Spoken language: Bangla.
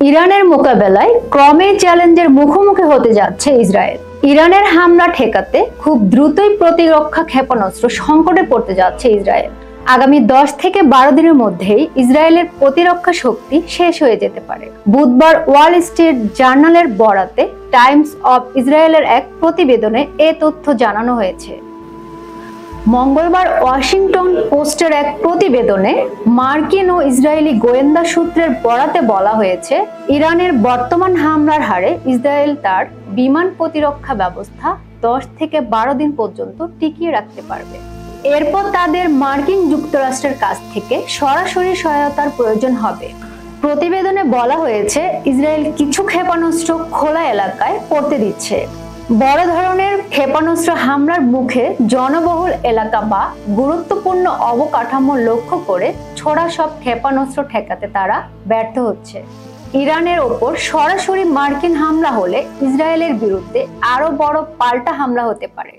ইরানের মোকাবেলায় ক্রমেই চ্যালেঞ্জের মুখোমুখি হতে যাচ্ছে ইসরায়েল। ইরানের হামলা ঠেকাতে খুব দ্রুতই প্রতিরক্ষা ক্ষেপণাস্ত্র সংকটে পড়তে যাচ্ছে ইসরায়েল। আগামী 10 থেকে 12 দিনের মধ্যেই ইসরায়েলের প্রতিরক্ষা শক্তি শেষ হয়ে যেতে পারে। বুধবার ওয়াল স্ট্রিট জার্নালের বরাতে টাইমস অব ইসরায়েলের এক প্রতিবেদনে এ তথ্য জানানো হয়েছে। মঙ্গলবার ওয়াশিংটন পোস্টের এক প্রতিবেদনে মার্কিন ও ইসরায়েলি গোয়েন্দা সূত্রের বরাতে বলা হয়েছে, ইরানের বর্তমান হামলার হারে ইসরায়েল তার বিমান প্রতিরক্ষা ব্যবস্থা 10 থেকে 12 দিন পর্যন্ত টিকিয়ে রাখতে পারবে। এরপর তাদের মার্কিন যুক্তরাষ্ট্রের কাছ থেকে সরাসরি সহায়তার প্রয়োজন হবে। প্রতিবেদনে বলা হয়েছে, ইসরায়েল কিছু ক্ষেপণাস্ত্র খোলা এলাকায় পড়তে দিচ্ছে। বড় ধরনের ক্ষেপণাস্ত্র হামলার মুখে জনবহুল এলাকা বা গুরুত্বপূর্ণ অবকাঠামো লক্ষ্য করে ছোড়া সব ক্ষেপণাস্ত্র ঠেকাতে তারা ব্যর্থ হচ্ছে। ইরানের ওপর সরাসরি মার্কিন হামলা হলে ইসরায়েলের বিরুদ্ধে আরো বড় পাল্টা হামলা হতে পারে।